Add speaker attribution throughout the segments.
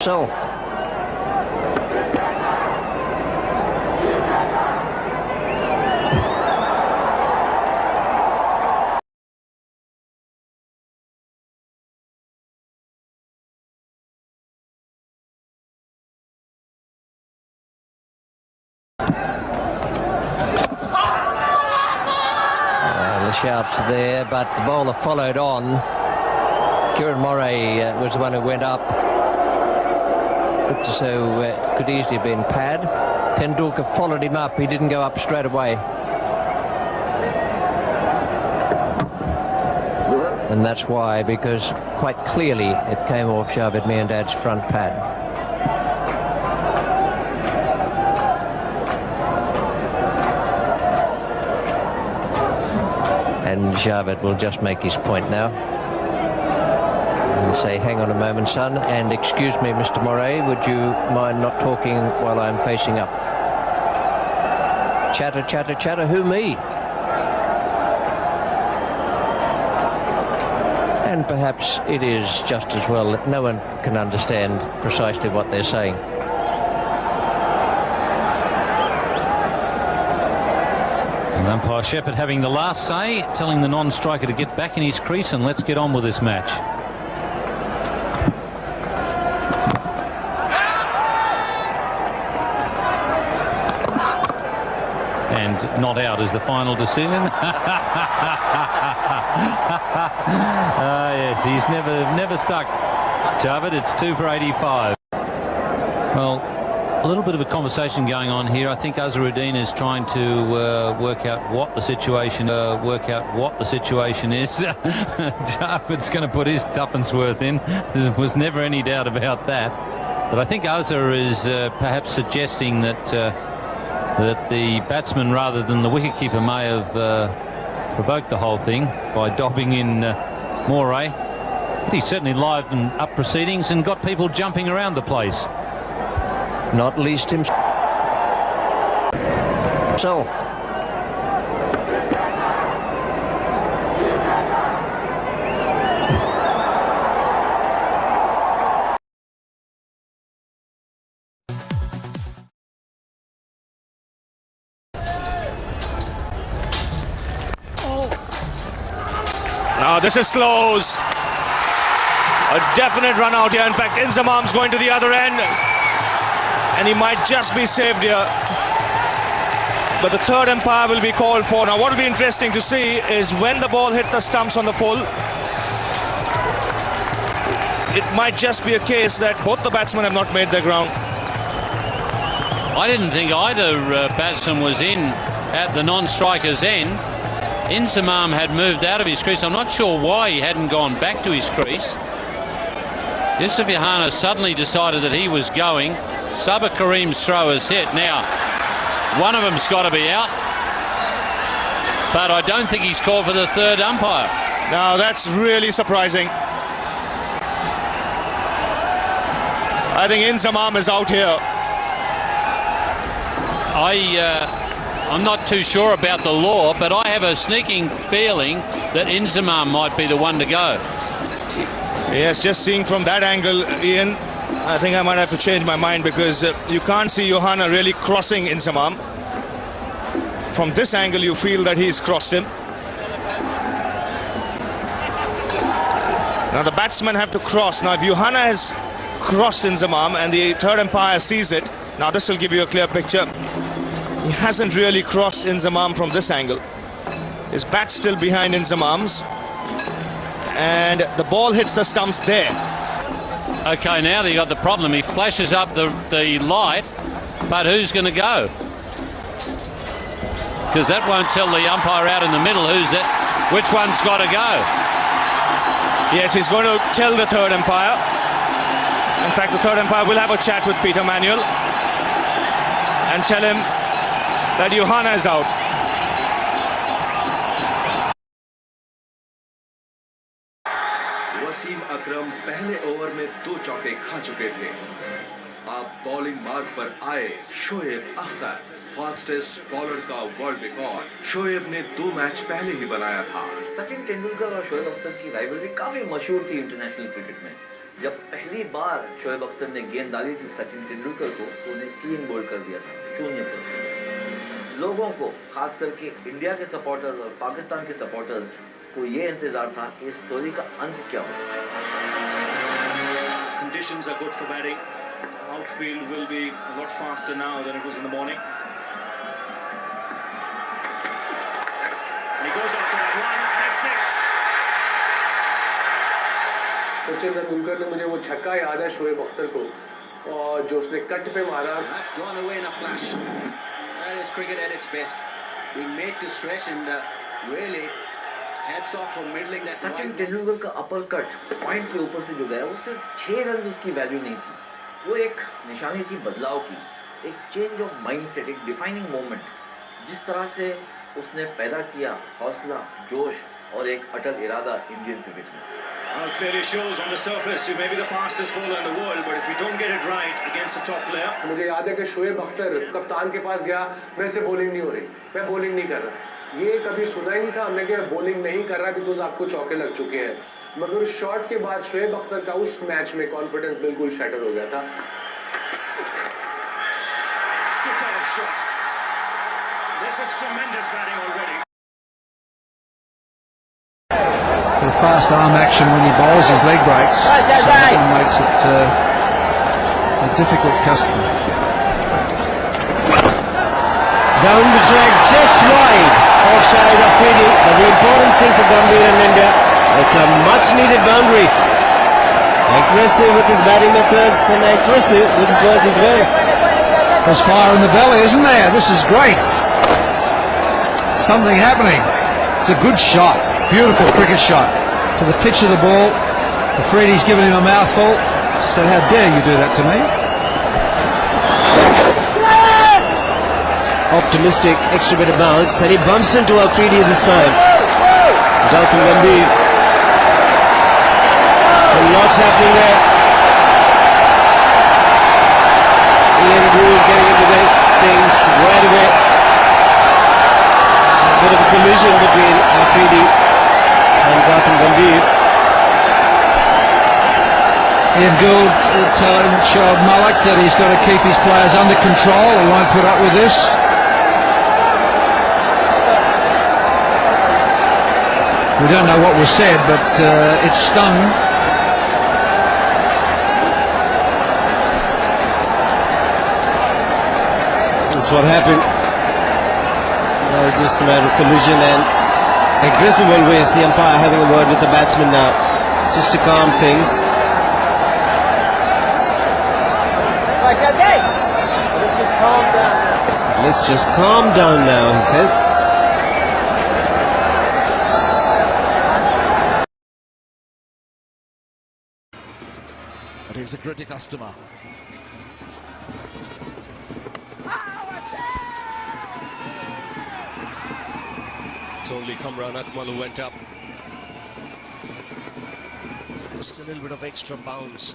Speaker 1: Self. The shouts there, but the bowler followed on. Kieran Moray was the one who went up. So it could easily have been Pad. Tendulkar followed him up. He didn't go up straight away. And that's why, because quite clearly it came off Javed Miandad's front pad. And Javed will just make his point now and say, hang on a moment, son, and excuse me, Mr. Moray, would you mind not talking while I'm facing up? Chatter, chatter, chatter, who, me? And perhaps it is just as well that no one can understand precisely what they're saying.
Speaker 2: And umpire Shepherd having the last say, telling the non-striker to get back in his crease and let's get on with this match. And not out is the final decision. Yes, he's never stuck, Javed. It's 2 for 85. Well, a little bit of a conversation going on here. I think Azharuddin is trying to work out what the situation is. Javed's going to put his tuppence worth in. There was never any doubt about that. But I think Azhar is perhaps suggesting that that the batsman rather than the wicketkeeper may have provoked the whole thing by dobbing in Moray. He certainly livened up proceedings and got people jumping around the place.
Speaker 1: Not least himself.
Speaker 3: Now this is close. A definite run out here. In fact, Inzamam's going to the other end. And he might just be saved here. But the third umpire will be called for. Now what will be interesting to see is when the ball hit the stumps on the full, it might just be a case that both the batsmen have not made their ground.
Speaker 2: I didn't think either batsman was in at the non-striker's end. Inzamam had moved out of his crease. I'm not sure why he hadn't gone back to his crease. Yusuf Yohana suddenly decided that he was going. Sabah Kareem's throw is hit. Now, one of them's got to be out. But I don't think he's called for the third umpire.
Speaker 3: Now, that's really surprising. I think Inzamam is out here.
Speaker 2: I'm not too sure about the law, but I have a sneaking feeling that Inzamam might be the one to go.
Speaker 3: Yes, just seeing from that angle, Ian, I think I might have to change my mind because you can't see Yohana really crossing Inzamam. From this angle, you feel that he's crossed him. Now the batsmen have to cross. Now if Yohana has crossed Inzamam and the third umpire sees it, now this will give you a clear picture. He hasn't really crossed Inzamam from this angle. His bat's still behind Inzamam's. And the ball hits the stumps there.
Speaker 2: Okay, now they got the problem. He flashes up the light, but who's going to go? Because that won't tell the umpire out in the middle which one's got to go.
Speaker 3: Yes, he's going to tell the third umpire. In fact, the third umpire will have a chat with Peter Manuel and tell him that Yohana is out.
Speaker 4: Wasim अकरम पहले over में 2 चौके खा चुके थे। अब bowling मार्ग पर आए शोएब अख्तर, फास्टेस्ट बॉलर का वर्ल्ड रिकॉर्ड शोएब ने 2 मैच पहले ही बनाया था।
Speaker 5: सचिन तेंदुलकर और शोएब अख्तर की राइवलरी काफी मशहूर थी इंटरनेशनल क्रिकेट में। जब पहली बार शोएब अख्तर ने गेंद डाली थी सचिन तेंदुलकर को तो उन्हें क्लीन बोल्ड कर दिया था 0 पर। लोगों को खास करके इंडिया के सपोर्टर्स और पाकिस्तान के सपोर्टर्स को ये इंतजार था कि इस स्टोरी का अंत क्या हो।
Speaker 3: Conditions are good for batting. Outfield will be a lot faster now than it was in the morning. And he goes after that one and it's 6.
Speaker 6: Sachin Tendulkar ने मुझे वो छक्का याद है शोएब अख्तर को और जो उसने कट पे मारा।
Speaker 7: That's gone away in a flash. That is cricket at its best. Being made to stretch and really heads off from middling that.
Speaker 5: Sachin Tendulkar का अपर कट पॉइंट के ऊपर से जो गया वो सिर्फ 6 रन उसकी वैल्यू नहीं थी, वो एक निशानी थी बदलाव की, एक चेंज ऑफ माइंडसेट, एक डिफाइनिंग मोमेंट जिस तरह से उसने पैदा किया हौसला, जोश और एक अटल इरादा इंडियन क्रिकेट में।
Speaker 3: Well, clearly shows on the surface you may be the fastest bowler in the world, but if you don't get it right against a top player.
Speaker 6: मुझे याद है कि शोएब अख्तर कप्तान के पास गया, मेरे से बॉलिंग नहीं हो रही, मैं बॉलिंग नहीं कर रहा। ये कभी सुना ही नहीं था हमने कि बॉलिंग नहीं कर रहा बिकॉज आपको चौके लग चुके हैं। मगर उस शॉट के बाद शोएब अख्तर का उस मैच में कॉन्फिडेंस बिल्कुल शैटर हो गया था।
Speaker 3: Superb shot. This is tremendous batting already.
Speaker 8: The fast arm action when he bowls his leg breaks, so that makes it a difficult customer.
Speaker 1: Down the track, just wide, offside Afridi. But the important thing for Gambhir and India, it's a much-needed boundary. Aggressive with his batting methods and aggressive with his words as well.
Speaker 8: There's fire in the belly, isn't there? This is great. Something happening. It's a good shot. Beautiful cricket shot. To the pitch of the ball. Afridi's given him a mouthful. So how dare you do that to me?
Speaker 1: Optimistic, extra bit of bounce, and he bumps into Afridi this time. Gautam Gambhir. Lots happening there. Ian Gould getting into the things right away. A bit of a collision between Afridi and Gautam Gambhir.
Speaker 8: Ian Gould telling Shoaib Malik that he's got to keep his players under control. He won't put up with this. We don't know what was said, but it stung.
Speaker 1: That's what happened. Now it's just a matter of collision and aggressive always. The umpire having a word with the batsman now, just to calm things. Let's just calm down now, he says.
Speaker 9: But he's a gritty customer.
Speaker 3: It's only Kamran Akmal who went up. Just a little bit of extra bounce.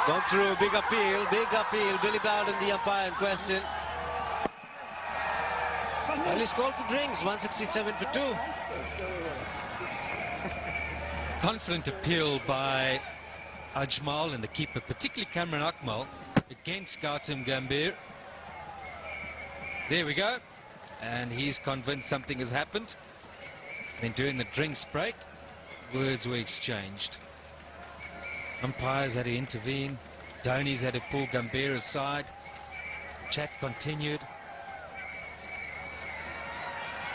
Speaker 1: Gone through a big appeal, Billy Bowden, the umpire in question. Well, he's called for drinks, 167 for 2.
Speaker 2: Confident appeal by Ajmal and the keeper, particularly Kamran Akmal, against Gautam Gambhir. There we go. And he's convinced something has happened. Then during the drinks break, words were exchanged. Umpires had to intervene. Dhoni's had to pull Gambhir aside. Chat continued.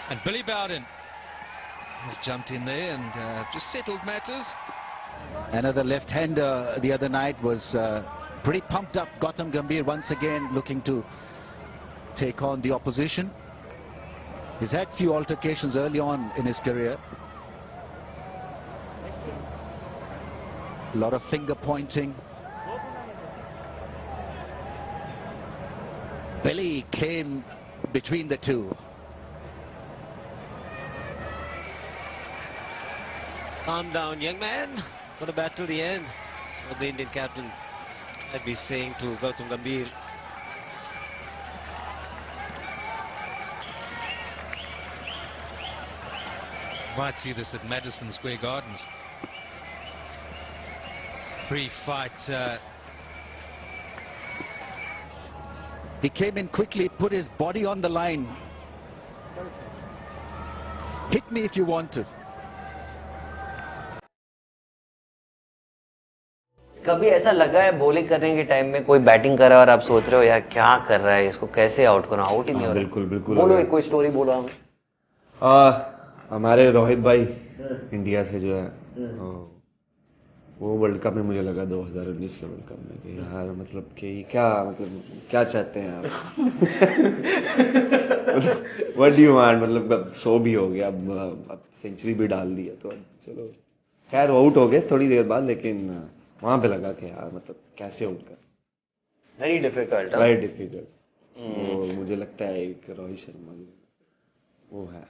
Speaker 2: And Billy Bowden has jumped in there and just settled matters.
Speaker 9: Another left-hander the other night was pretty pumped up. Gautam Gambhir once again looking to take on the opposition. He's had few altercations early on in his career. A lot of finger pointing. Billy came between the two.
Speaker 1: Calm down, young man. Got to bat till the end. What the Indian captain might be saying to Gautam Gambhir.
Speaker 10: Might see this at Madison Square Gardens. Pre-fight.
Speaker 9: He came in quickly, put his body on the line. Hit me if you want to.
Speaker 11: कभी ऐसा लगा है bowling करने के time में कोई batting कर रहा है और आप सोच रहे हो यार क्या कर रहा है, इसको कैसे आउट करो, आउट ही नहीं हो रहा?
Speaker 1: बिल्कुल बिल्कुल।
Speaker 11: बोलो कोई स्टोरी बोलो हमें।
Speaker 1: हमारे रोहित भाई इंडिया से जो है वो वर्ल्ड कप में मुझे लगा 2019 के वर्ल्ड कप में कि यार मतलब कि क्या चाहते हैं आप? व्हाट डू यू वांट, मतलब अब 100 भी हो गया, अब सेंचुरी भी डाल दिया तो अब चलो खैर आउट हो गए थोड़ी देर बाद, लेकिन वहां पे लगा कि यार मतलब कैसे आउट कर,
Speaker 11: वेरी डिफिकल्ट।
Speaker 1: वो मुझे लगता है एक रोहित शर्मा वो है।